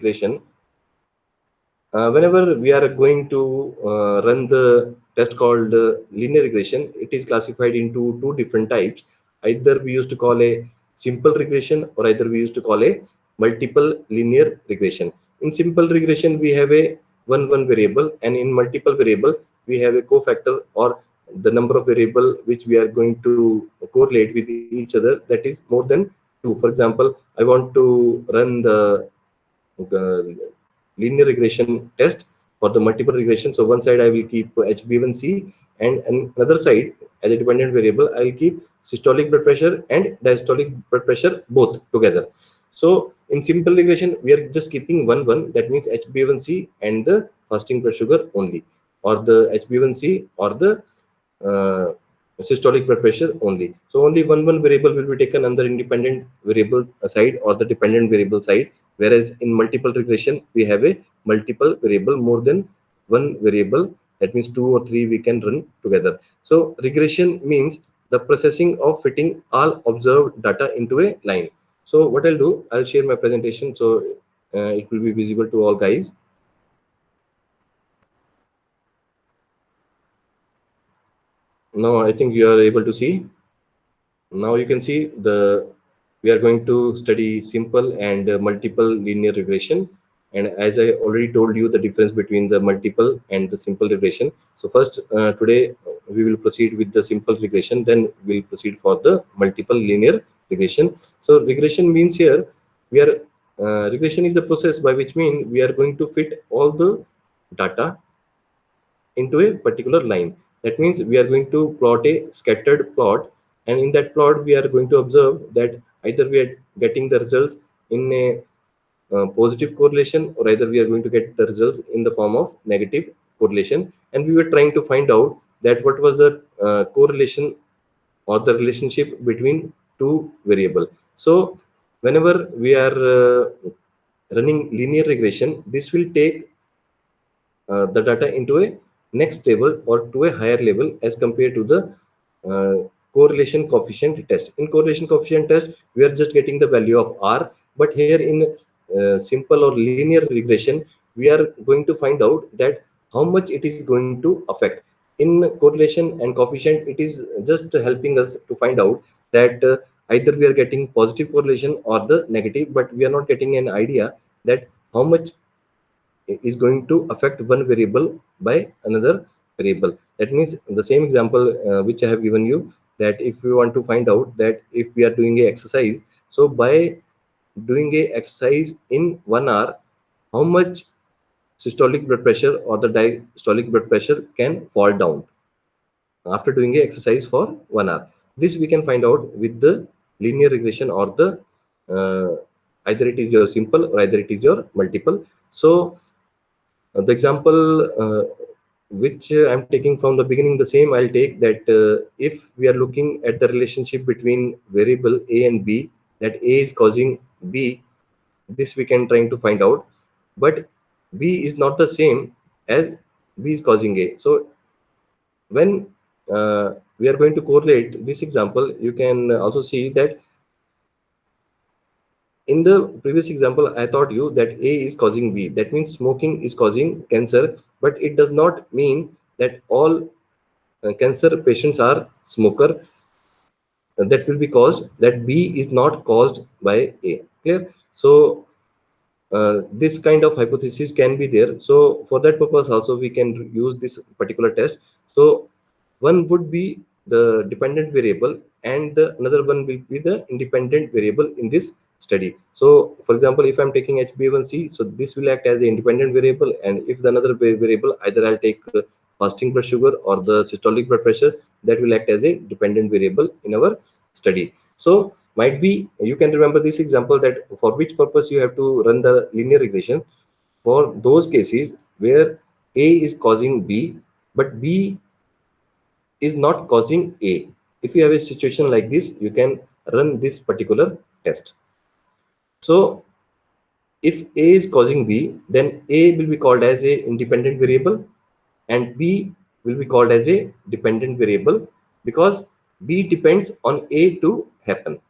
regression, whenever we are going to run the test called linear regression, it is classified into two different types. Either we used to call a simple regression, or either we used to call a multiple linear regression. In simple regression, we have a one variable, and in multiple variable, we have a cofactor, or the number of variable which we are going to correlate with each other, that is more than 2. For example, I want to run the linear regression test for the multiple regression. So one side I will keep HbA1c, and another side as a dependent variable I will keep systolic blood pressure and diastolic blood pressure both together. So in simple regression we are just keeping one, that means HbA1c and the fasting blood sugar only, or the HbA1c or the uh, systolic blood pressure only. So only one variable will be taken under independent variable side or the dependent variable side, whereas in multiple regression we have a multiple variable, more than one variable, that means 2 or 3 we can run together. So regression means the processing of fitting all observed data into a line. So what I'll do, I'll share my presentation, so it will be visible to all guys. Now I think you are able to see. Now you can see the we are going to study simple and multiple linear regression. And as I already told you the difference between the multiple and the simple regression. So first today we will proceed with the simple regression, then we'll proceed for the multiple linear regression. So regression means here we are regression is the process by which mean we are going to fit all the data into a particular line. That means we are going to plot a scattered plot, and in that plot we are going to observe that either we are getting the results in a positive correlation, or either we are going to get the results in the form of negative correlation. And we were trying to find out that what was the correlation or the relationship between two variable. So whenever we are running linear regression, this will take the data into a next level or to a higher level as compared to the correlation coefficient test. In correlation coefficient test, we are just getting the value of R, but here in simple or linear regression, we are going to find out that how much it is going to affect. In correlation and coefficient, it is just helping us to find out that either we are getting positive correlation or the negative, but we are not getting an idea that how much is going to affect one variable by another variable. That means the same example which I have given you, that if we want to find out that if we are doing a exercise, so by doing a exercise in 1 hour, how much systolic blood pressure or the diastolic blood pressure can fall down after doing a exercise for 1 hour. This we can find out with the linear regression, or the uh, either it is your simple or either it is your multiple. So the example which I'm taking from the beginning, the same I'll take, that if we are looking at the relationship between variable A and B, that A is causing B, this we can trying to find out, but B is not the same as B is causing A. So when we are going to correlate this example, you can also see that in the previous example I thought you that A is causing B, that means smoking is causing cancer, but it does not mean that all cancer patients are smoker. That will be caused that B is not caused by A. Clear? So this kind of hypothesis can be there. So for that purpose also we can use this particular test. So one would be the dependent variable, and the another one will be the independent variable in this study. So for example, if I'm taking HbA1c, so this will act as an independent variable, and if the another variable, either I'll take fasting blood sugar or the systolic blood pressure, that will act as a dependent variable in our study. So might be you can remember this example, that for which purpose you have to run the linear regression for those cases where A is causing B, but B is not causing A. If you have a situation like this, you can run this particular test. So if A is causing B, then A will be called as a independent variable and B will be called as a dependent variable, because B depends on A to happen.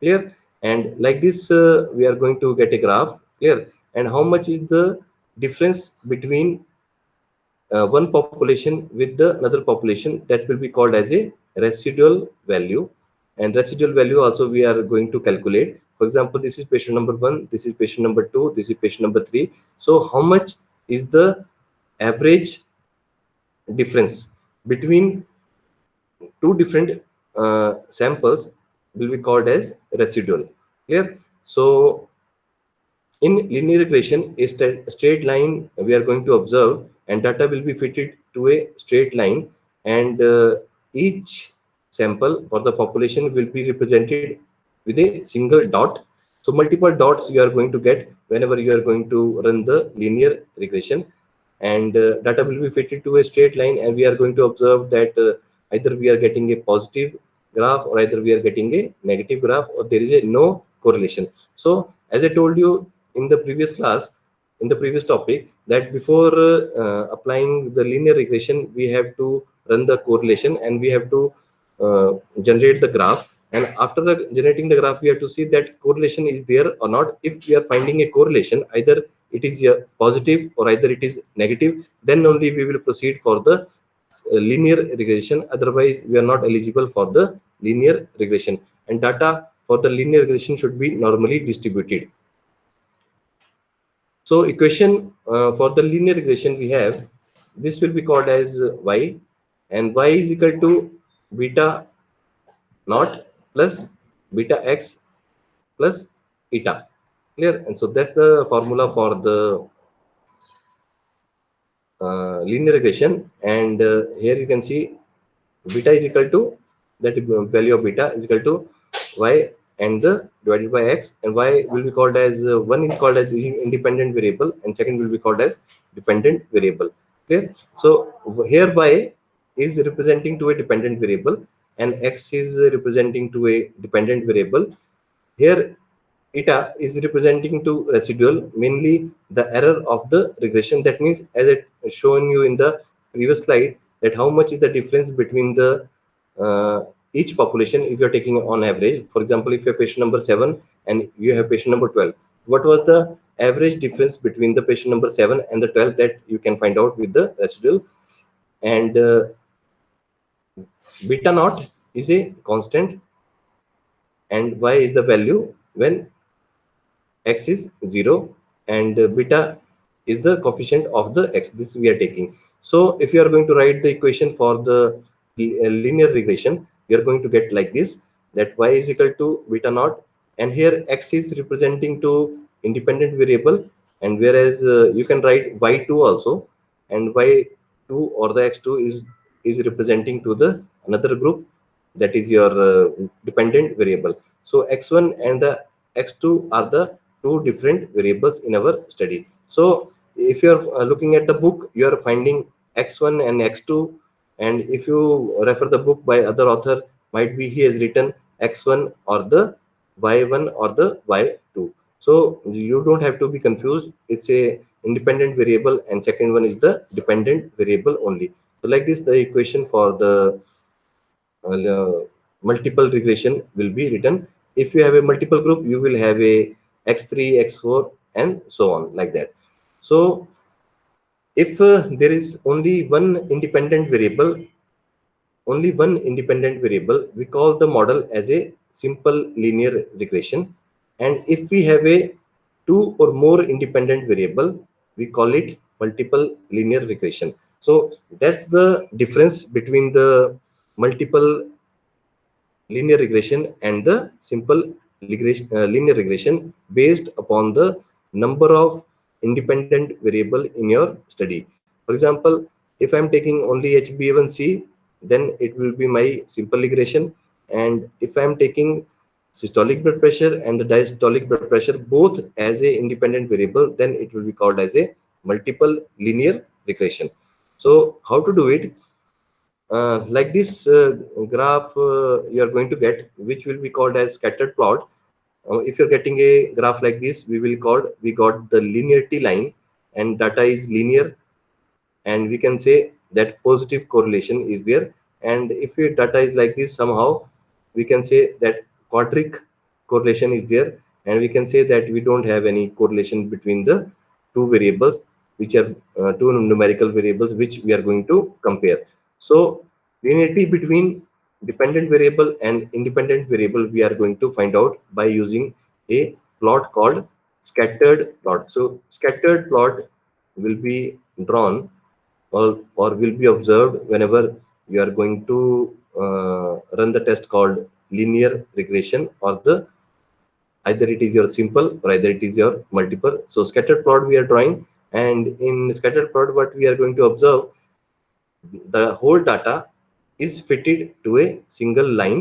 Clear? And like this we are going to get a graph. Clear? and how much is the difference between one population with the another population, that will be called as a residual value. And residual value also we are going to calculate. For example, this is patient number 1, this is patient number 2, this is patient number 3. So how much is the average difference between two different samples will be called as residual. Clear? So in linear regression, a straight line we are going to observe, and data will be fitted to a straight line, and each sample or the population will be represented with a single dot. So multiple dots you are going to get whenever you are going to run the linear regression, and data will be fitted to a straight line, and we are going to observe that either we are getting a positive graph or either we are getting a negative graph, or there is a no correlation. So as I told you in the previous class, in the previous topic, that before applying the linear regression, we have to run the correlation and we have to uh, generate the graph. And after the generating the graph, we have to see that correlation is there or not. If we are finding a correlation, either it is positive or either it is negative, then only we will proceed for the linear regression. Otherwise we are not eligible for the linear regression, and data for the linear regression should be normally distributed. So equation for the linear regression we have, this will be called as y, and y is equal to beta naught plus beta x plus eta. Clear? And so that's the formula for the linear regression. And here you can see beta is equal to, that value of beta is equal to y and the divided by x, and y will be called as one is called as independent variable and second will be called as dependent variable. Okay, so here y is representing to a dependent variable and x is representing to a dependent variable. Here eta is representing to residual, mainly the error of the regression. That means, as I shown you in the previous slide, that how much is the difference between the each population if you're taking on average. For example, if you're patient number 7 and you have patient number 12, what was the average difference between the patient number 7 and the 12, that you can find out with the residual. And beta naught is a constant, and y is the value when x is 0, and beta is the coefficient of the x, this we are taking. So if you are going to write the equation for the linear regression, we are going to get like this, that y is equal to beta naught, and here x is representing to independent variable, and whereas you can write y2 also, and y2 or the x2 is representing to the another group, that is your dependent variable. So x1 and the x2 are the two different variables in our study. So if you are looking at the book, you are finding x1 and x2, and if you refer the book by other author, might be he has written x1 or the y1 or the y2. So you don't have to be confused. It's a independent variable and second one is the dependent variable only. So like this, the equation for the multiple regression will be written. If you have a multiple group, you will have a x3, x4, and so on like that. So if there is only one independent variable, we call the model as a simple linear regression. And if we have a two or more independent variable, we call it multiple linear regression. So that's the difference between the multiple linear regression and the simple linear regression based upon the number of independent variable in your study. For example, if I'm taking only HbA1c, then it will be my simple regression. And if I'm taking systolic blood pressure and the diastolic blood pressure both as a independent variable, then it will be called as a multiple linear regression. So how to do it? Like this graph you are going to get, which will be called as scattered plot. If you're getting a graph like this, we got the linearity line and data is linear, and we can say that positive correlation is there. And if your data is like this, somehow we can say that quadric correlation is there, and we can say that we don't have any correlation between the two variables, which are two numerical variables which we are going to compare. So linearity between dependent variable and independent variable we are going to find out by using a plot called scattered plot. So scattered plot will be drawn, or will be observed whenever you are going to run the test called linear regression, or the either it is your simple or either it is your multiple. So scattered plot we are drawing, and in scattered plot what we are going to observe, the whole data is fitted to a single line.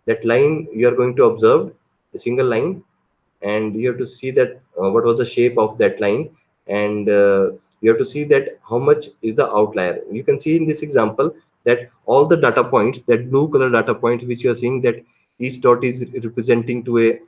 That line you are going to observe a single line, and you have to see that what was the shape of that line, and you have to see that how much is the outlier. You can see in this example that all the data points, that blue color data points which you are seeing, that each dot is representing to a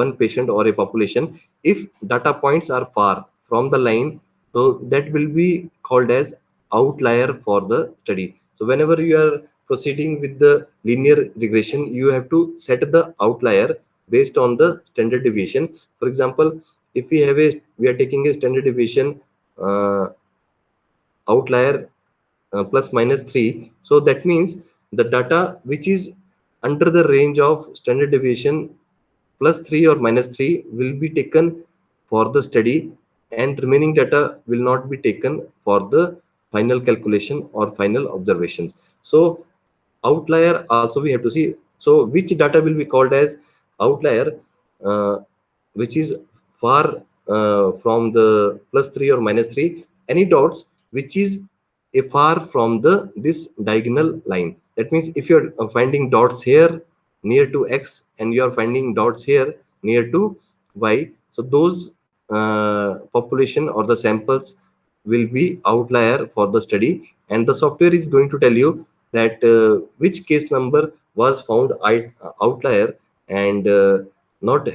one patient or a population. If data points are far from the line, so that will be called as outlier for the study. So whenever you are proceeding with the linear regression, you have to set the outlier based on the standard deviation. For example, if we are taking a standard deviation outlier plus minus 3, so that means the data which is under the range of standard deviation plus 3 or minus 3 will be taken for the study, and remaining data will not be taken for the final calculation or final observations. So outlier also we have to see. So which data will be called as outlier, uh, which is far from the plus 3 or minus 3, any dots which is a far from the this diagonal line. That means if you're finding dots here near to x, and you are finding dots here near to y, so those population or the samples will be outlier for the study, and the software is going to tell you that which case number was found outlier, and not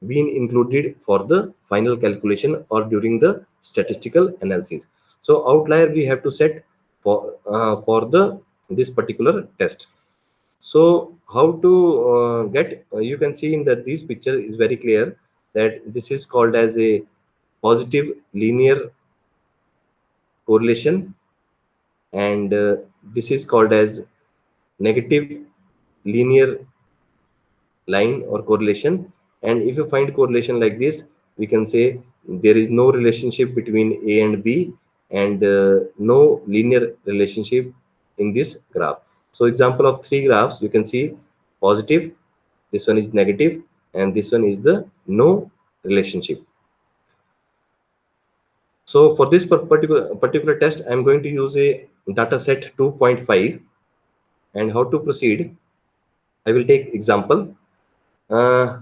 been included for the final calculation or during the statistical analysis. So outlier we have to set for the this particular test. So how to get, you can see in that this picture is very clear that this is called as a positive linear correlation, and this is called as negative linear line or correlation. And if you find correlation like this, we can say there is no relationship between a and b, and no linear relationship in this graph. So example of three graphs, you can see positive, this one is negative, and this one is the no relationship. So for this particular test, I'm going to use a data set 2.5. And how to proceed, I will take example. uh,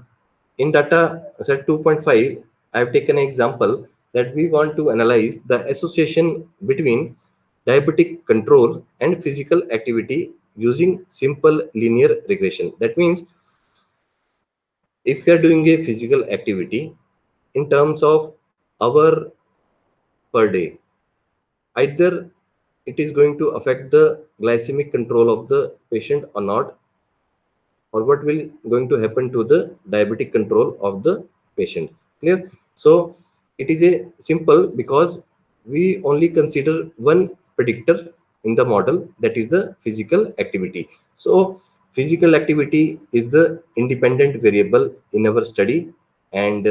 in data set 2.5, I have taken an example that we want to analyze the association between diabetic control and physical activity using simple linear regression. That means if we are doing a physical activity in terms of hour per day, either it is going to affect the glycemic control of the patient or not, or what will going to happen to the diabetic control of the patient. Clear? So it is a simple, because we only consider one predictor in the model, that is the physical activity. So physical activity is the independent variable in our study, and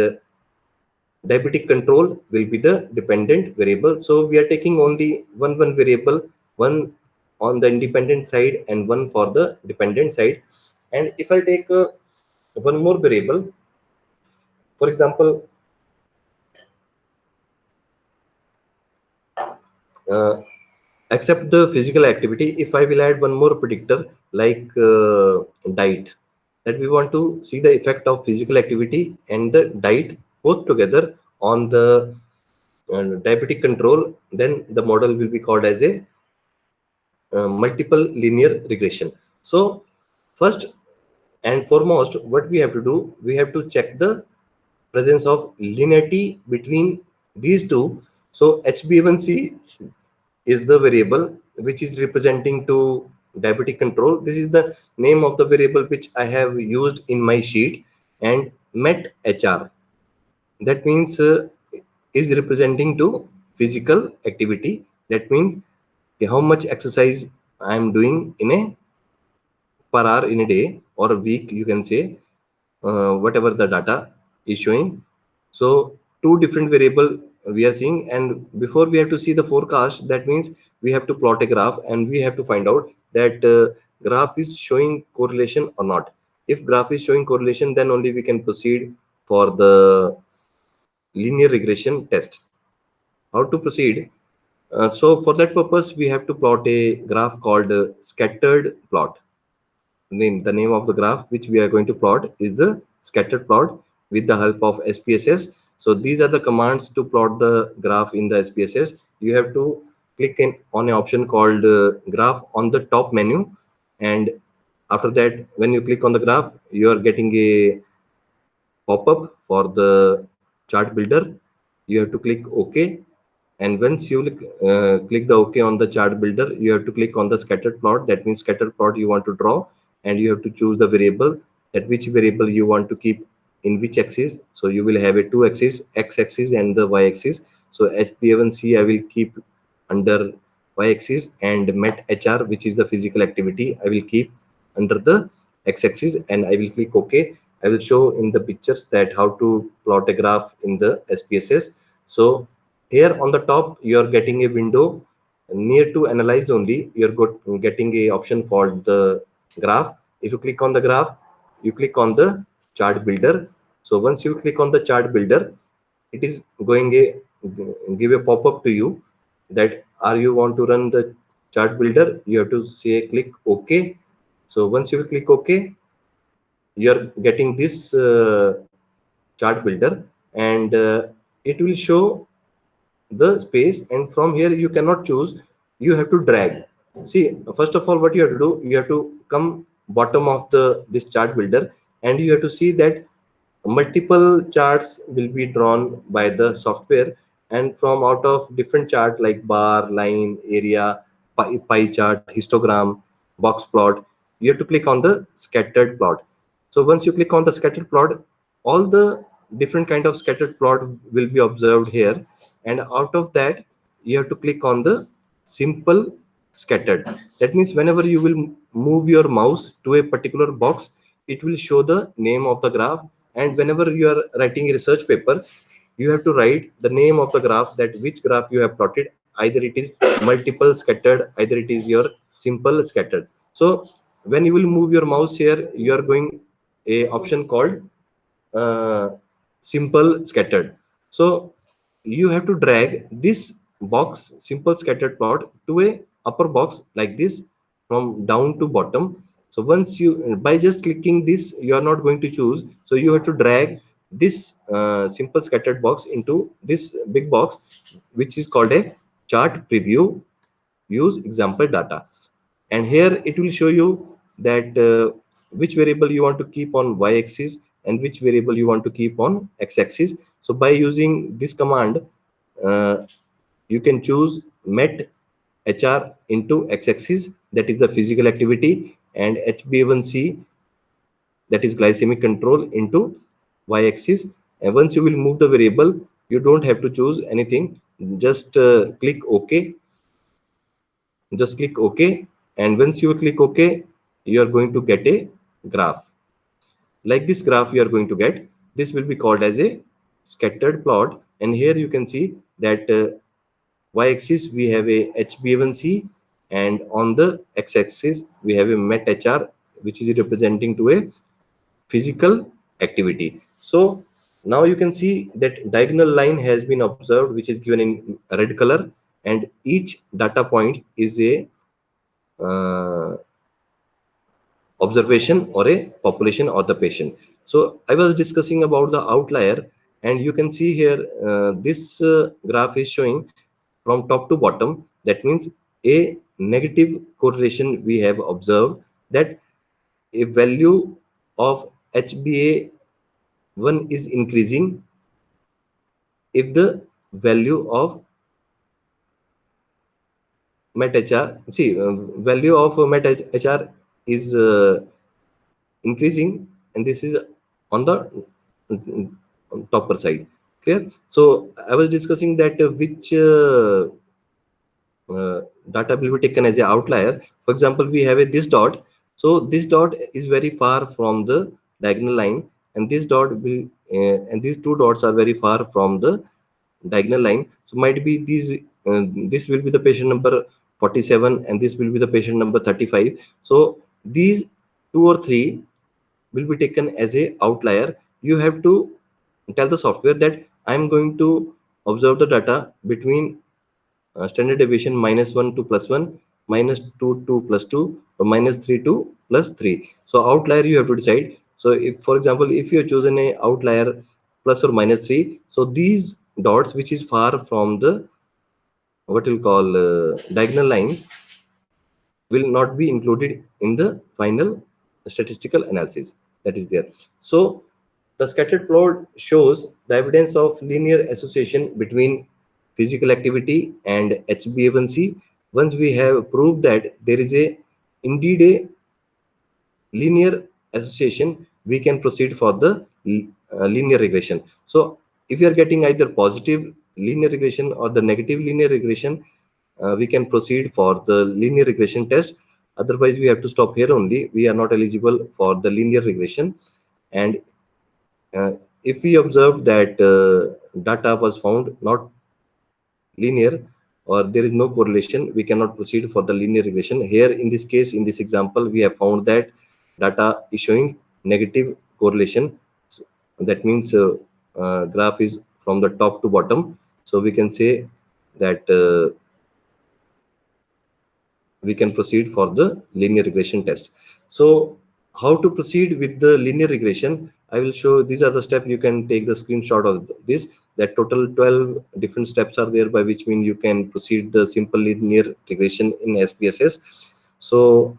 diabetic control will be the dependent variable. So we are taking only one variable, one on the independent side and one for the dependent side. And if I take one more variable, for example, uh, except the physical activity, if I will add one more predictor like diet, that we want to see the effect of physical activity and the diet both together on the diabetic control, then the model will be called as a multiple linear regression. So first and foremost, what we have to do, we have to check the presence of linearity between these two. So HbA1c is the variable which is representing to diabetic control. This is the name of the variable which I have used in my sheet, and Met HR. That means is representing to physical activity. That means how much exercise I am doing in a per hour in a day or a week, you can say, whatever the data is showing. So two different variable we are seeing, and before we have to see the forecast, that means we have to plot a graph and we have to find out that graph is showing correlation or not. If graph is showing correlation, then only we can proceed for the linear regression test. How to proceed? So for that purpose, we have to plot a graph called scattered plot. The name of the graph which we are going to plot is the scattered plot with the help of SPSS. So these are the commands to plot the graph in the SPSS. You have to click on an option called graph on the top menu, and after that, when you click on the graph, you are getting a pop-up for the chart builder. You have to click OK, and once you click the OK on the chart builder, you have to click on the scattered plot. That means scattered plot you want to draw, and you have to choose the variable, that which variable you want to keep in which axis. So you will have a two axis, x axis and the y axis. So HbA1c I will keep under y axis, and met HR, which is the physical activity, I will keep under the x axis, and I will click OK. I will show in the pictures that how to plot a graph in the SPSS. So here on the top, you are getting a window near to analyze only. You are getting a option for the graph. If you click on the graph, you click on the chart builder. So once you click on the chart builder, it is going a give a pop-up to you that are you want to run the chart builder. You have to say click OK. So once you click OK, you are getting this chart builder, and it will show the space, and from here you cannot choose, you have to drag. See, first of all, what you have to do, you have to come bottom of the this chart builder, and you have to see that multiple charts will be drawn by the software, and from out of different chart like bar, line, area, pie chart, histogram, box plot, you have to click on the scattered plot. So once you click on the scattered plot, all the different kind of scattered plot will be observed here, and out of that you have to click on the simple scattered. That means whenever you will move your mouse to a particular box, it will show the name of the graph, and whenever you are writing a research paper, you have to write the name of the graph, that which graph you have plotted, either it is multiple scattered, either it is your simple scattered. So when you will move your mouse here, you are going a option called uh, simple scattered. So you have to drag this box simple scattered plot to a upper box like this, from down to bottom. So once you, by just clicking this, you are not going to choose, so you have to drag this simple scattered box into this big box, which is called a chart preview, use example data. And here it will show you that which variable you want to keep on y-axis and which variable you want to keep on x-axis. So by using this command, uh, you can choose met HR into x-axis, that is the physical activity, and HbA1c, that is glycemic control, into y-axis. And once you will move the variable, you don't have to choose anything, just click OK. Just click OK, and once you click OK, you are going to get a graph. Like this graph you are going to get, this will be called as a scattered plot. And here you can see that y-axis we have a HbA1c, and on the x-axis we have a met HR, which is representing to a physical activity. So now you can see that diagonal line has been observed, which is given in red color, and each data point is a uh, observation or a population or the patient. So I was discussing about the outlier, and you can see here this graph is showing from top to bottom. That means a negative correlation we have observed, that a value of HbA1 is increasing if the value of MET-HR, see, value of MET-HR is increasing, and this is on the topper side. Clear? So I was discussing that which data will be taken as a outlier. For example, we have a this dot. So this dot is very far from the diagonal line, and this dot will and these two dots are very far from the diagonal line. So might be these this will be the patient number 47 and this will be the patient number 35. So these two or three will be taken as a outlier. You have to tell the software that I'm going to observe the data between standard deviation -1 to +1, -2 to +2, or -3 to +3. So outlier you have to decide. So if, for example, if you have chosen a outlier +or -3, so these dots which is far from the what we'll call diagonal line will not be included in the final statistical analysis that is there. So the scattered plot shows the evidence of linear association between physical activity and HbA1c. Once we have proved that there is a indeed a linear association, we can proceed for the linear regression. So if you are getting either positive linear regression or the negative linear regression, we can proceed for the linear regression test. Otherwise we have to stop here only. We are not eligible for the linear regression. And uh, if we observe that data was found not linear or there is no correlation, we cannot proceed for the linear regression. Here in this case, in this example, we have found that data is showing negative correlation. So that means graph is from the top to bottom. So we can say that we can proceed for the linear regression test. So how to proceed with the linear regression? I will show these are the steps. You can take the screenshot of this. That total 12 different steps are there by which mean you can proceed the simple linear regression in SPSS. So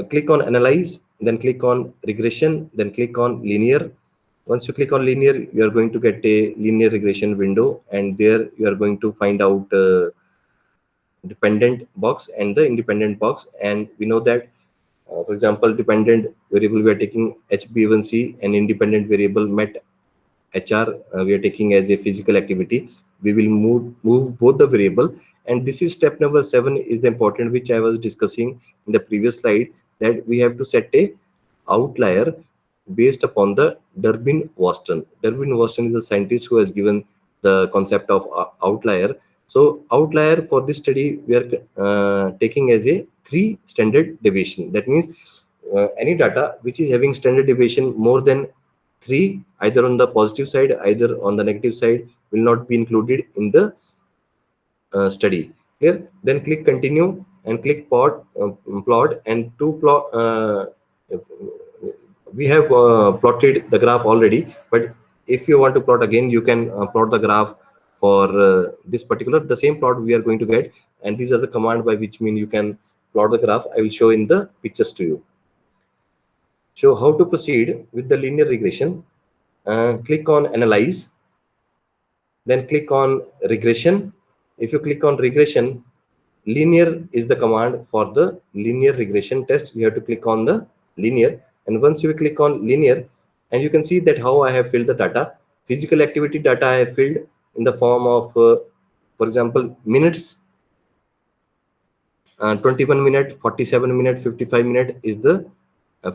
click on analyze, then click on regression, then click on linear. Once you click on linear, you are going to get a linear regression window, and there you are going to find out dependent box and the independent box. And we know that for example, dependent variable we are taking HbA1c, and independent variable MET HR we are taking as a physical activity. We will move both the variable, and this is step number 7 is the important, which I was discussing in the previous slide, that we have to set a outlier based upon the Durbin Waston. Durbin Waston is the scientist who has given the concept of outlier. So outlier for this study we are taking as a 3 standard deviation. That means any data which is having standard deviation more than 3, either on the positive side, either on the negative side, will not be included in the study. Here, then click continue and click plot, and to plot. We have plotted the graph already, but if you want to plot again, you can plot the graph for this particular the same plot we are going to get, and these are the command by which mean you can plot the graph. I will show in the pictures to you. So how to proceed with the linear regression? Click on analyze, then click on regression. If you click on regression, linear is the command for the linear regression test. You have to click on the linear, and once you click on linear, and you can see that how I have filled the data. Physical activity data I have filled in the form of for example, minutes, 21 minute, 47 minute, 55 minute is the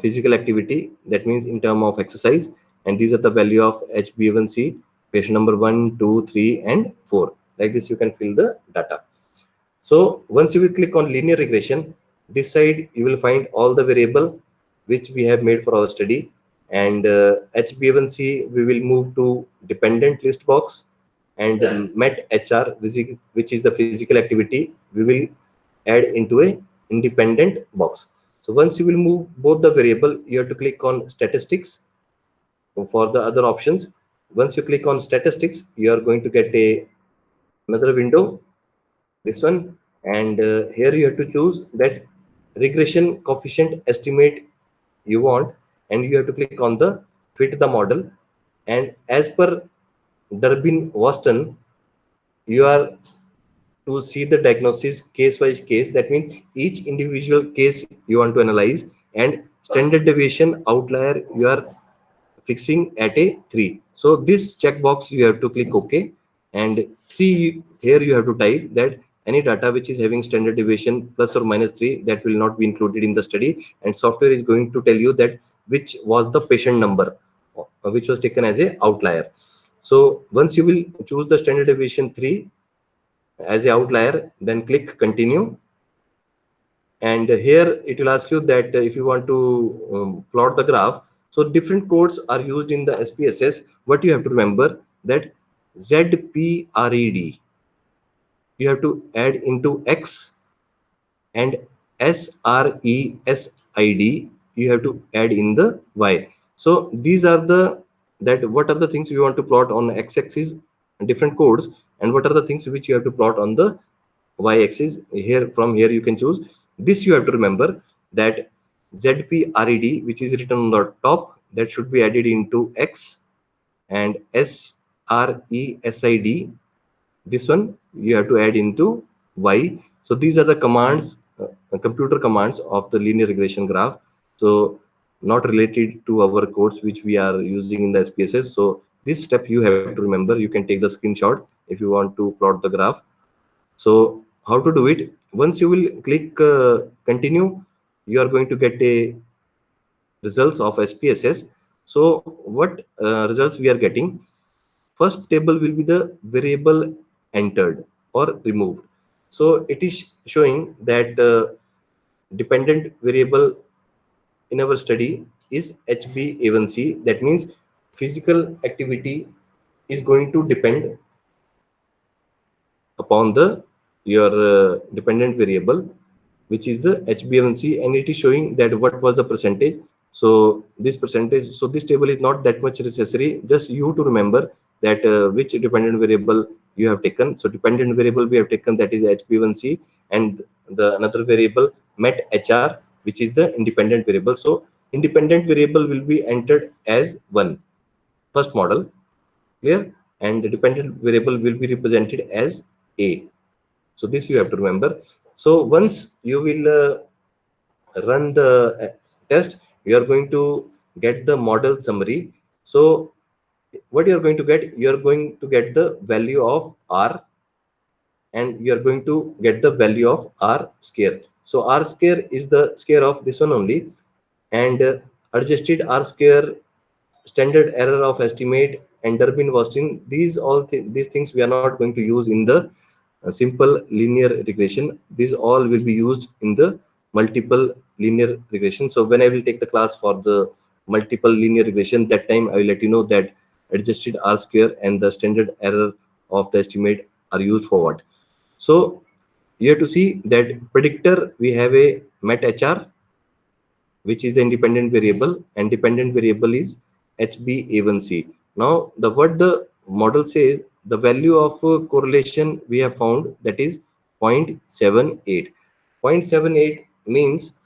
physical activity. That means in term of exercise, and these are the value of HbA1c, patient number 1, 2, 3, and 4. Like this you can fill the data. So once you will click on linear regression, this side you will find all the variable which we have made for our study, and HbA1c we will move to dependent list box, and MET HR, which is the physical activity, we will add into a independent box. So once you will move both the variable, you have to click on statistics for the other options. Once you click on statistics, you are going to get a another window, this one, and here you have to choose that regression coefficient estimate you want, and you have to click on the fit the model. And as per Durbin Waston, you are to see the diagnosis case wise case. That means each individual case you want to analyze, and standard deviation outlier you are fixing at a 3. So this checkbox you have to click OK, and 3, here you have to type that any data which is having standard deviation plus or minus 3, that will not be included in the study, and software is going to tell you that which was the patient number which was taken as a outlier. So once you will choose the standard deviation 3 as a outlier, then click continue, and here it will ask you that if you want to plot the graph. So different codes are used in the SPSS. What you have to remember that ZPRED you have to add into X, and SRESID you have to add in the Y. So these are the, that what are the things you want to plot on X-axis, different codes, and what are the things which you have to plot on the Y-axis. Here, from here you can choose. This you have to remember that ZPRED, which is written on the top, that should be added into X, and SRESID, this one you have to add into Y. So these are the commands, computer commands of the linear regression graph. So not related to our codes which we are using in the SPSS. So this step you have to remember. You can take the screenshot if you want to plot the graph. So how to do it? Once you will click continue, you are going to get a results of SPSS. So what results we are getting? First table will be the variable entered or removed. So it is showing that dependent variable in our study is HbA1c. That means physical activity is going to depend upon the your dependent variable, which is the HbA1c, and it is showing that what was the percentage. So this percentage, so this table is not that much necessary, just you to remember that which dependent variable you have taken. So dependent variable we have taken, that is HbA1c, and the another variable methr, which is the independent variable. So independent variable will be entered as 1, first model, clear, and the dependent variable will be represented as a. So this you have to remember. So once you will run the test, you are going to get the model summary. So what you are going to get? You are going to get the value of R, and you are going to get the value of R square. So R square is the square of this one only, and adjusted R square, standard error of estimate, and Durbin-Watson, these all these things we are not going to use in the simple linear regression. These all will be used in the multiple linear regression. So when I will take the class for the multiple linear regression, that time I will let you know that adjusted R square and the standard error of the estimate are used for what. So you have to see that predictor we have a methr, which is the independent variable, and dependent variable is HbA1c. Now the what the model says, the value of correlation we have found, that is 0.78. 0.78 means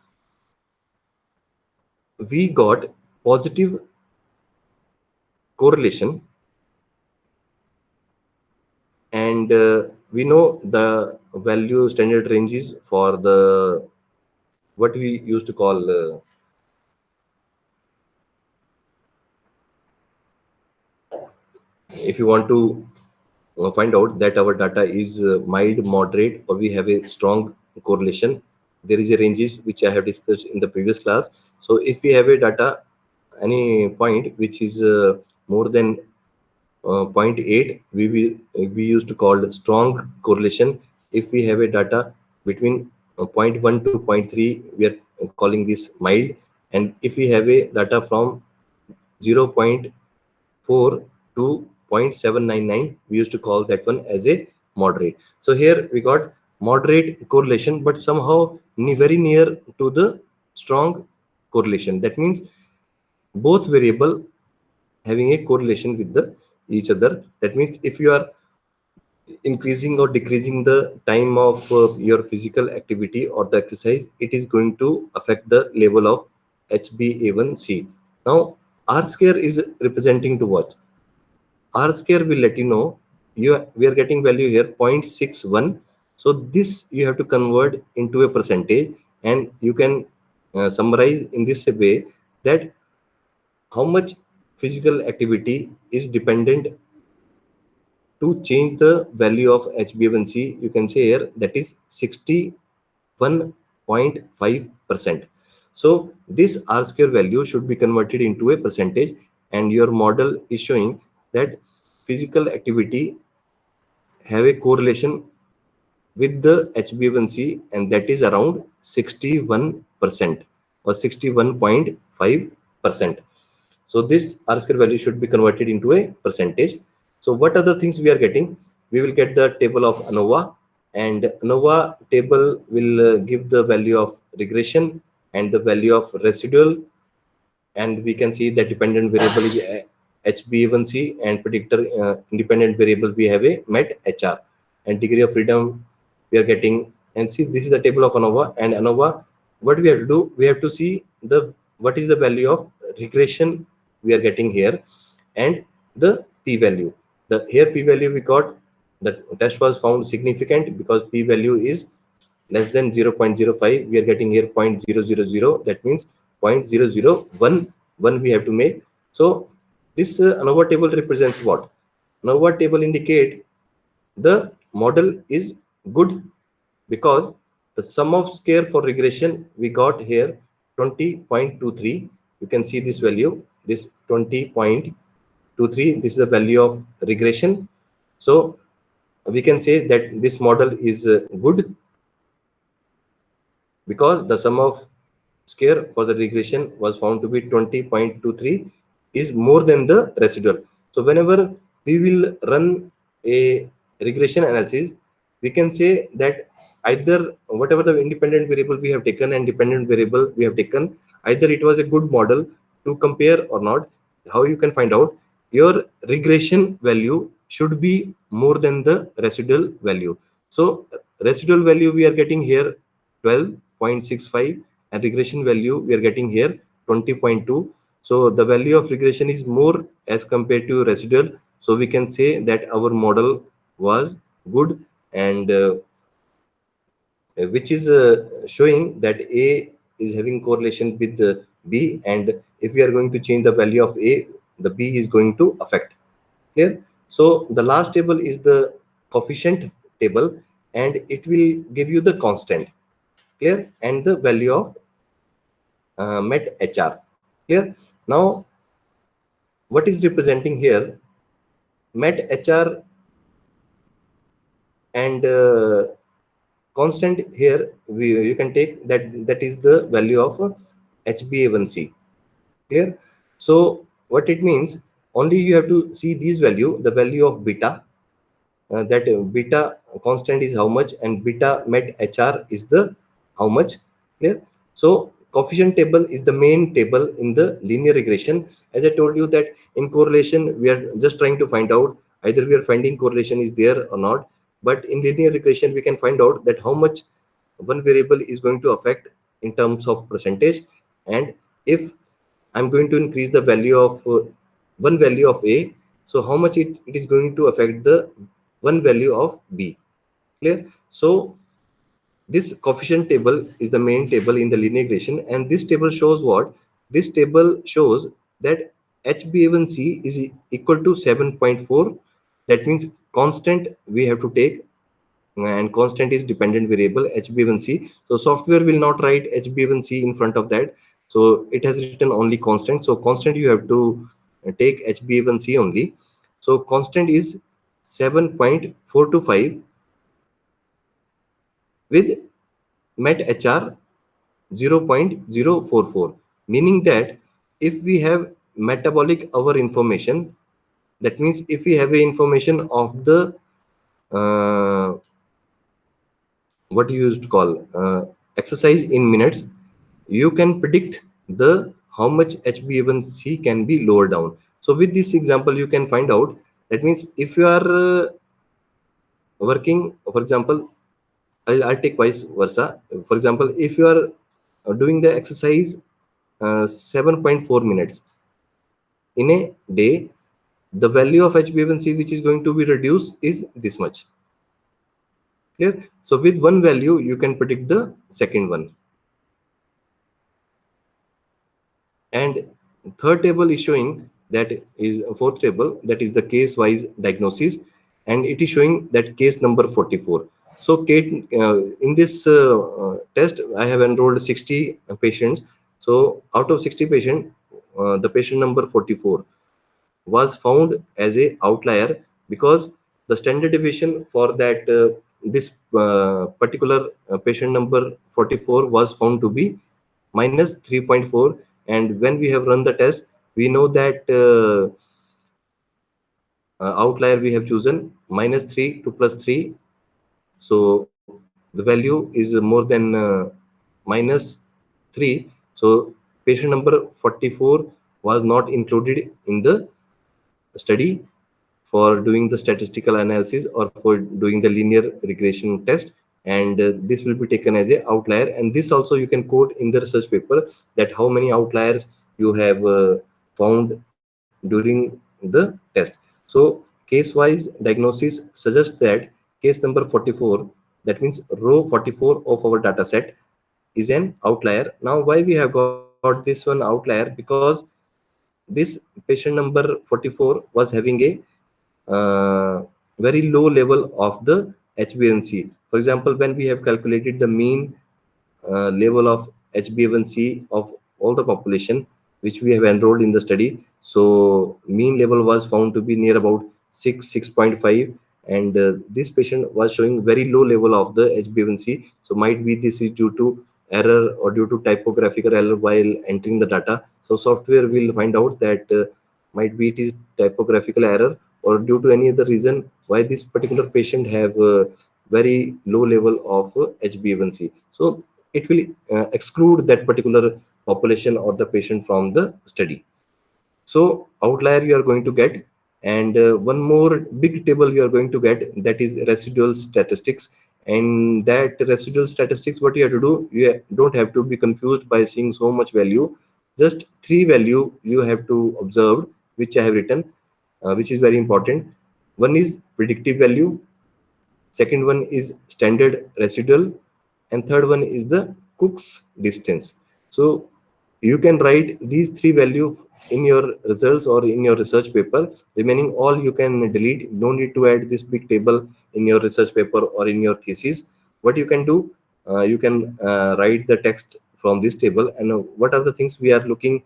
we got positive correlation, and we know the value standard ranges for the what we used to call if you want to find out that our data is mild, moderate, or we have a strong correlation, there is a ranges which I have discussed in the previous class. So if we have a data any point which is more than zero point 0.8, we used to call strong correlation. If we have a data between zero point 0.1 to zero point 0.3, we are calling this mild, and if we have a data from 0.4 to 0.799, we used to call that one as a moderate. So here we got moderate correlation, but somehow very near to the strong correlation. That means both variable having a correlation with the each other. That means if you are increasing or decreasing the time of your physical activity or the exercise, it is going to affect the level of HbA1c. Now R square is representing to what? R square will let you know we are getting value here 0.61. So this you have to convert into a percentage, and you can summarize in this way that how much physical activity is dependent to change the value of HbA1c. You can say here that is 61.5%. So this R square value should be converted into a percentage, and your model is showing that physical activity have a correlation with the HbA1c, and that is around 61% or 61.5%. So this R square value should be converted into a percentage. So what other things we are getting? We will get the table of ANOVA, and ANOVA table will give the value of regression and the value of residual, and we can see that dependent variable is HbA1c, and predictor independent variable we have a MET HR, and degree of freedom we are getting. And see, this is the table of ANOVA, and ANOVA, what we have to do, we have to see the what is the value of regression we are getting here, and the p value. The here p value we got, the test was found significant because p value is less than 0.05. We are getting here 0.000. That means 0.0011 we have to make. So this ANOVA table represents what? ANOVA table indicate the model is good because the sum of square for regression we got here 20.23. You can see this value, this 20.23. This is the value of regression. So we can say that this model is good because the sum of square for the regression was found to be 20.23 is more than the residual. So whenever we will run a regression analysis, we can say that either whatever the independent variable we have taken and dependent variable we have taken, either it was a good model to compare or not. How you can find out? Your regression value should be more than the residual value. So residual value we are getting here 12.65, and regression value we are getting here 20.2. So the value of regression is more as compared to residual. So we can say that our model was good, and which is showing that A is having correlation with the B, and if we are going to change the value of A, the B is going to affect. Clear? So the last table is the coefficient table, and it will give you the constant. Clear? And the value of MET HR. Clear? Now what is representing here? MET HR and constant here, you can take that is the value of HbA1c. Clear? So what it means, only you have to see these value, the value of beta, that beta constant is how much, and beta MET HR is the how much. Clear? So coefficient table is the main table in the linear regression. As I told you that in correlation we are just trying to find out either we are finding correlation is there or not, but in linear regression we can find out that how much one variable is going to affect in terms of percentage, and if I'm going to increase the value of one value of A, so how much it is going to affect the one value of B. Clear? So this coefficient table is the main table in the linear regression, and this table shows what? This table shows that HbA1c is equal to 7.4. That means constant we have to take, and constant is dependent variable HbA1c. So software will not write HbA1c in front of that, so it has written only constant. So constant you have to take HbA1c only. So constant is 7.425 with MET HR 0.044, meaning that if we have metabolic hour information, that means if we have a information of the uh, what you used to call exercise in minutes, you can predict the how much HbA1c can be lower down. So with this example you can find out, that means if you are working, for example, I'll take vice versa. For example, if you are doing the exercise 7.4 minutes in a day, the value of HbA1c which is going to be reduced is this much. Clear? So with one value you can predict the second one. And third table is showing that is fourth table, that is the case wise diagnosis, and it is showing that case number 44. So Kate, in this test I have enrolled 60 patients. So out of 60 patients, the patient number 44 was found as a outlier, because the standard deviation for that this particular patient number 44 was found to be minus 3.4. And when we have run the test, we know that outlier we have chosen minus 3 to plus 3. So the value is more than minus 3. So patient number 44 was not included in the study for doing the statistical analysis or for doing the linear regression test, and this will be taken as a outlier. And this also you can quote in the research paper, that how many outliers you have found during the test. So case wise diagnosis suggests that case number 44, that means row 44 of our data set, is an outlier. Now why we have got this one outlier? Because this patient number 44 was having a very low level of the HbA1c. For example, when we have calculated the mean level of HbA1c of all the population which we have enrolled in the study, so mean level was found to be near about 6.5, and this patient was showing very low level of the HbA1c. So might be this is due to error or due to typographical error while entering the data. So software will find out that might be it is typographical error, or due to any other reason why this particular patient have very low level of HbA1c. So it will exclude that particular population or the patient from the study. So outlier you are going to get, and one more big table you are going to get, that is residual statistics. And that residual statistics, what you have to do, you don't have to be confused by seeing so much value. Just three value you have to observe, which I have written, which is very important. One is predictive value, second one is standard residual, and third one is the Cook's distance. So you can write these three values in your results or in your research paper. Remaining all you can delete. No need to add this big table in your research paper or in your thesis. What you can do, you can write the text from this table. And what are the things we are looking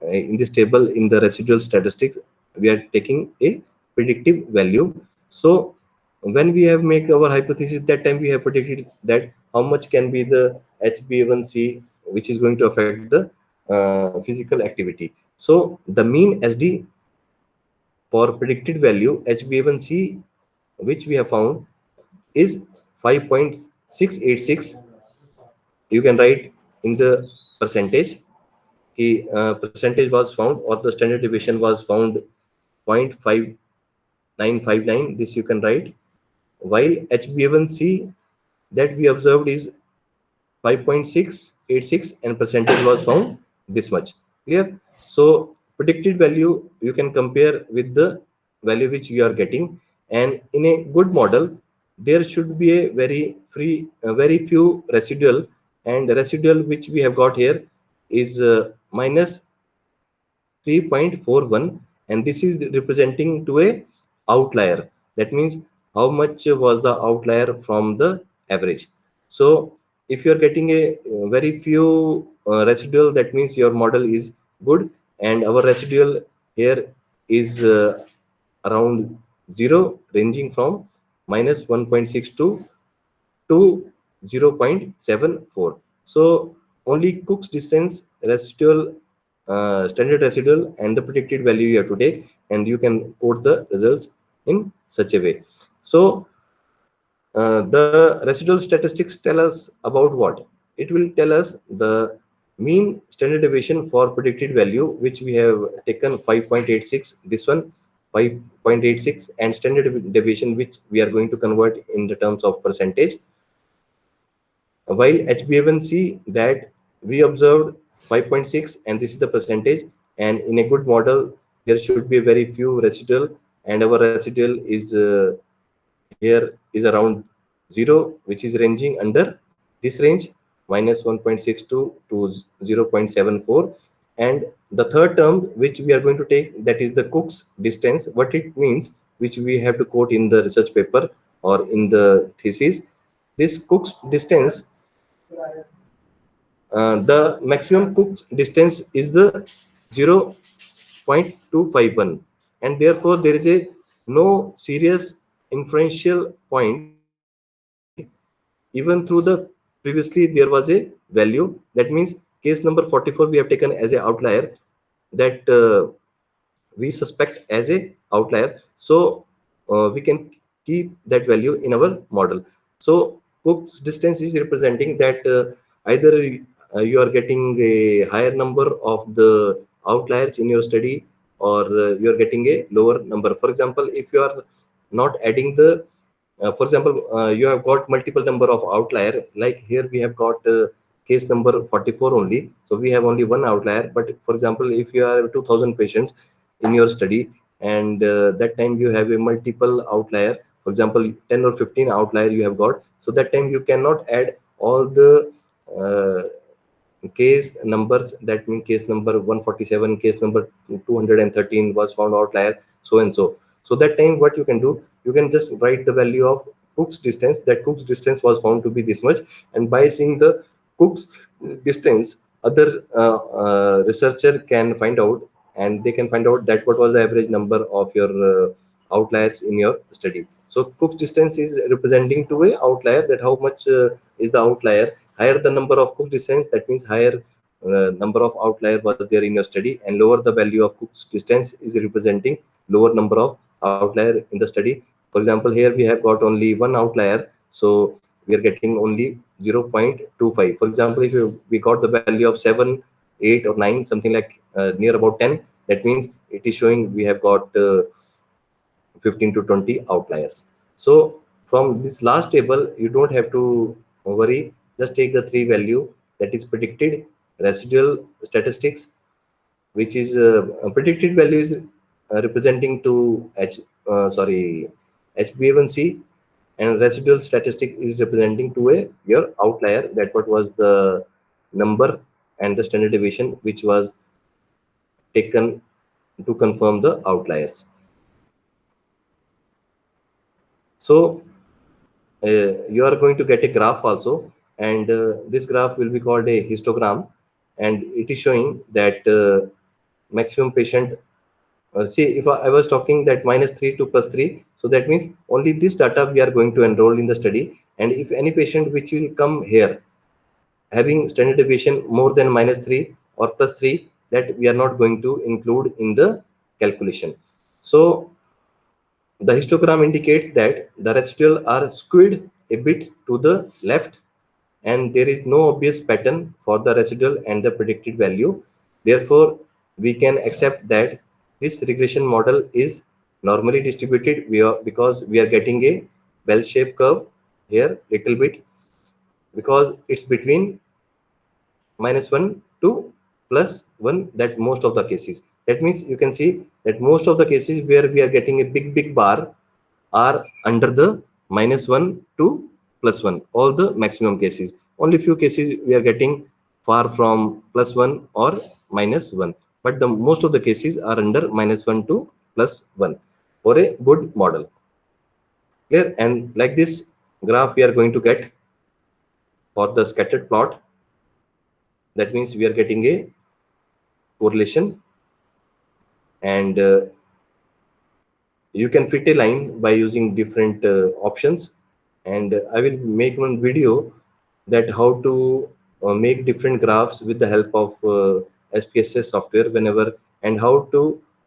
in this table? In the residual statistics, we are taking a predictive value. So when we have make our hypothesis, that time we have predicted that how much can be the HbA1c, which is going to affect the physical activity. So the mean SD for predicted value HbA1c, which we have found, is 5.686. You can write in the percentage. Percentage was found, or the standard deviation was found 0.5959. This you can write, while HbA1c that we observed is 5.686 and percentage was found this much. Clear? So predicted value you can compare with the value which you are getting, and in a good model there should be a very few residual, and the residual which we have got here is minus 3.41, and this is representing to a outlier. That means how much was the outlier from the average. So if you are getting a very few residual, that means your model is good, and our residual here is around 0, ranging from minus 1.62 to 0.74. So only Cook's distance, residual, standard residual, and the predicted value you have to take, and you can quote the results in such a way. So the residual statistics tell us about what? It will tell us the mean standard deviation for predicted value, which we have taken 5.86, this one 5.86, and standard deviation which we are going to convert in the terms of percentage. While HbA1c that we observed 5.6, and this is the percentage, and in a good model there should be very few residual, and our residual is here is around 0, which is ranging under this range, minus 1.62 to 0.74. And The third term which we are going to take, that is the Cook's distance. What it means, which we have to quote in the research paper or in the thesis. This Cook's distance, the maximum Cook's distance is the 0.251, and therefore there is a no serious inferential point. Even through the previously there was a value. That means case number 44 we have taken as a outlier, that we suspect as a outlier. So we can keep that value in our model. So Cook's distance is representing that either you are getting a higher number of the outliers in your study, or you are getting a lower number. For example, if you are not adding the for example, you have got multiple number of outlier. Like here we have got case number 44 only, so we have only one outlier. But for example, if you are 2000 patients in your study, and that time you have a multiple outlier, for example 10 or 15 outlier you have got, so that time you cannot add all the uh, case numbers. That means case number 147, case number 213 was found outlier, so and so. So that time what you can do, you can just write the value of Cook's distance, that Cook's distance was found to be this much. And by seeing the Cook's distance, other researcher can find out, and they can find out that what was the average number of your outliers in your study. So Cook's distance is representing to a outlier, that how much is the outlier. Higher the number of Cook's distance, that means higher number of outlier was there in your study, and lower the value of Cook's distance is representing lower number of outlier in the study. For example, here we have got only one outlier, so we are getting only 0.25. For example, if we got the value of 7, 8 or 9, something like near about 10, that means it is showing we have got 15 to 20 outliers. So from this last table, you don't have to worry. Just take the three value, that is predicted, residual statistics, which is predicted value is representing to HbA1c, and residual statistic is representing to a your outlier, that what was the number and the standard deviation which was taken to confirm the outliers. So you are going to get a graph also, and this graph will be called a histogram, and it is showing that maximum patient, see, if I was talking that -3 to +3, so that means only this data we are going to enroll in the study. And if any patient which will come here having standard deviation more than -3 or +3, that we are not going to include in the calculation. So the histogram indicates that the residual are skewed a bit to the left, and there is no obvious pattern for the residual and the predicted value. Therefore, we can accept that this regression model is normally distributed, because we are getting a bell-shaped curve here little bit, because it's between -1 to +1, that most of the cases. That means you can see that most of the cases where we are getting a big bar are under the -1 to +1, all the maximum cases. Only few cases we are getting far from +1 or -1, but the most of the cases are under -1 to +1 for a good model. Clear? And like this graph we are going to get for the scattered plot. That means we are getting a correlation, and you can fit a line by using different options. And I will make one video that how to make different graphs with the help of SPSS software whenever, and how to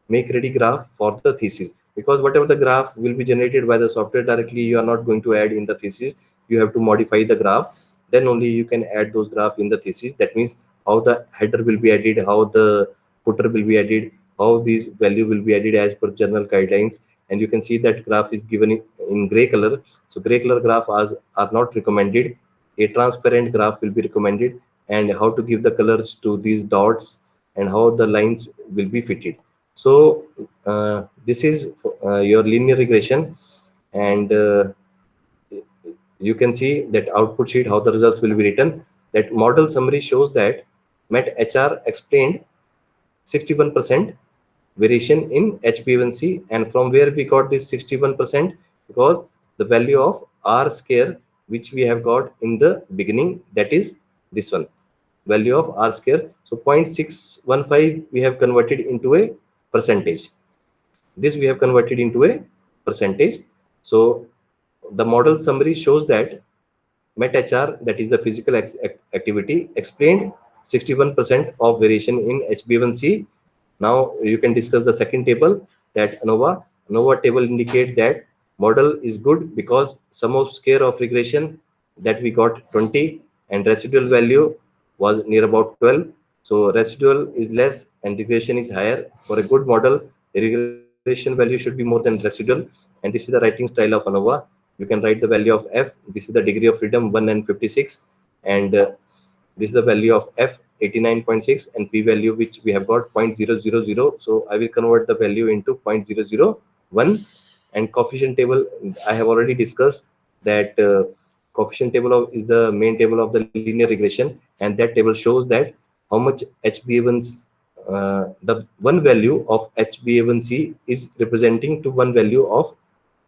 make ready graph for the thesis. Because whatever the graph will be generated by the software directly, you are not going to add in the thesis. You have to modify the graph, then only you can add those graph in the thesis. That means how the header will be added, how the footer will be added, how these value will be added as per journal guidelines. And you can see that graph is given in gray color. So gray color graph are not recommended. A transparent graph will be recommended, and how to give the colors to these dots, and how the lines will be fitted. So this is your linear regression, and you can see that output sheet how the results will be written. That model summary shows that MET HR explained 61% variation in HbA1c. And from where we got this 61%? Because the value of R square which we have got in the beginning, that is this one, value of R square. So 0.615 we have converted into a percentage. This we have converted into a percentage. So the model summary shows that MetHR, that is the physical activity, explained 61% of variation in HbA1c. Now you can discuss the second table, that ANOVA. ANOVA table indicate that model is good because sum of square of regression that we got 20 and residual value was near about 12. So residual is less and regression is higher. For a good model, the regression value should be more than residual. And this is the writing style of ANOVA. You can write the value of F. This is the degree of freedom 1 and 56. And this is the value of F 89.6 and p value which we have got 0.000. So I will convert the value into 0.001. And coefficient table, I have already discussed that coefficient table is the main table of the linear regression, and that table shows that how much HbA1, the one value of HbA1c is representing to one value of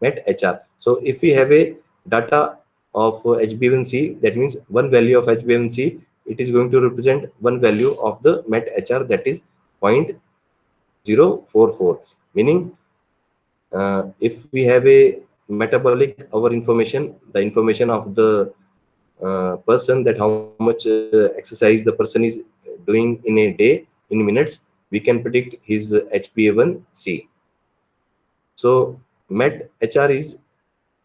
MetHR. So if we have a data of HbA1c, that means one value of HbA1c, it is going to represent one value of the MetHR, that is 0.044. Meaning, if we have a metabolic, our information, the information of the person, that how much exercise the person is doing in a day in minutes, we can predict his HbA1c. So MetHR is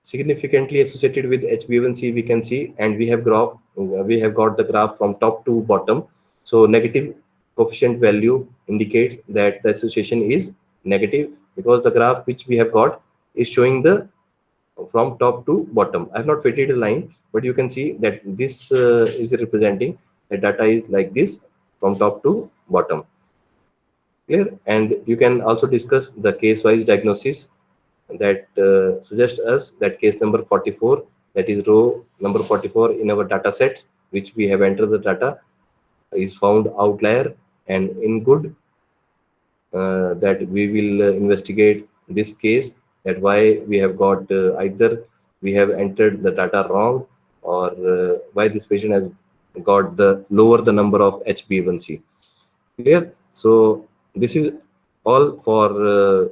significantly associated with HbA1c, we can see, and we have got the graph from top to bottom. So negative coefficient value indicates that the association is negative, because the graph which we have got is showing the from top to bottom. I have not fitted a line, but you can see that this is representing the data is like this from top to bottom. Clear? And you can also discuss the case wise diagnosis that suggests us that case number 44, that is row number 44 in our data sets which we have entered the data, is found outlier. And in good, that we will investigate this case, that why we have got either we have entered the data wrong, or why this patient has got the lower the number of HbA1c. Clear? So this is all for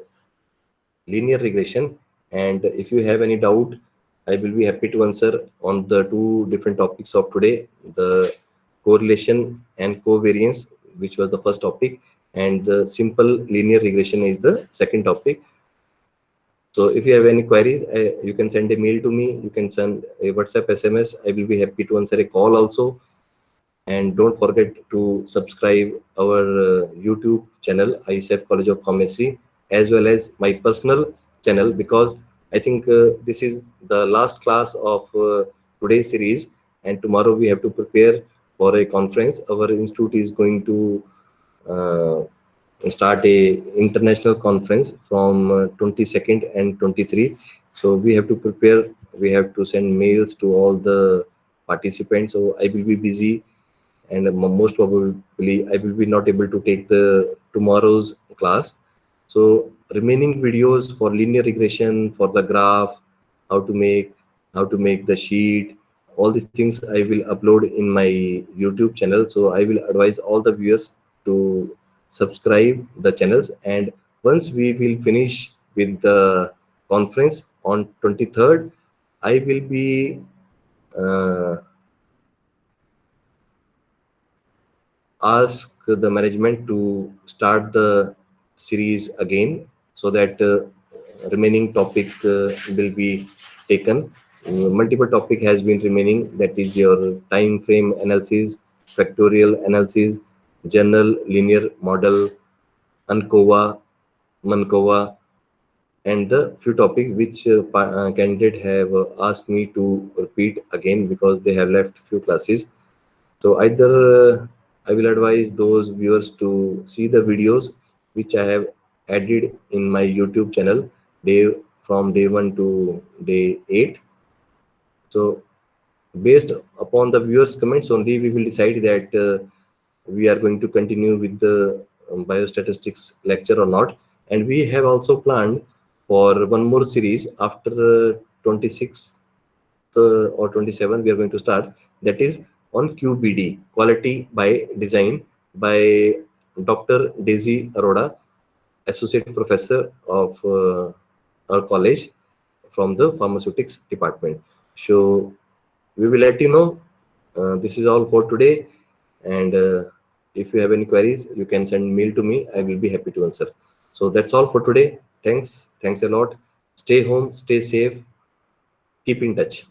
linear regression. And if you have any doubt, I will be happy to answer on the two different topics of today, the correlation and covariance, which was the first topic, and the simple linear regression is the second topic. So if you have any queries, you can send a mail to me, you can send a WhatsApp SMS. I will be happy to answer a call also. And don't forget to subscribe our YouTube channel, ISF College of Pharmacy, as well as my personal channel, because I think this is the last class of today's series, and tomorrow we have to prepare for a conference. Our institute is going to uh, start a international conference from 22nd and 23. So we have to prepare, we have to send mails to all the participants. So I will be busy, and most probably I will be not able to take the tomorrow's class. So remaining videos for linear regression, for the graph, how to make the sheet, all these things I will upload in my YouTube channel. So I will advise all the viewers to subscribe the channels. And once we will finish with the conference on 23rd, I will be uh, ask the management to start the series again, so that remaining topic will be taken. Multiple topic has been remaining, that is your time frame analysis, factorial analysis, general linear model, ANCOVA, MANCOVA, and the few topic which candidate have asked me to repeat again because they have left few classes. So either I will advise those viewers to see the videos which I have added in my YouTube channel, day from day 1 to day 8. So based upon the viewers comments only, we will decide that we are going to continue with the biostatistics lecture or not. And we have also planned for one more series after 26th or 27 we are going to start, that is on QBD, quality by design, by Dr. Daisy Arora, associate professor of our college from the pharmaceutics department. So we will let you know. This is all for today, and if you have any queries you can send mail to me. I will be happy to answer. So that's all for today. Thanks a lot. Stay home, stay safe, keep in touch.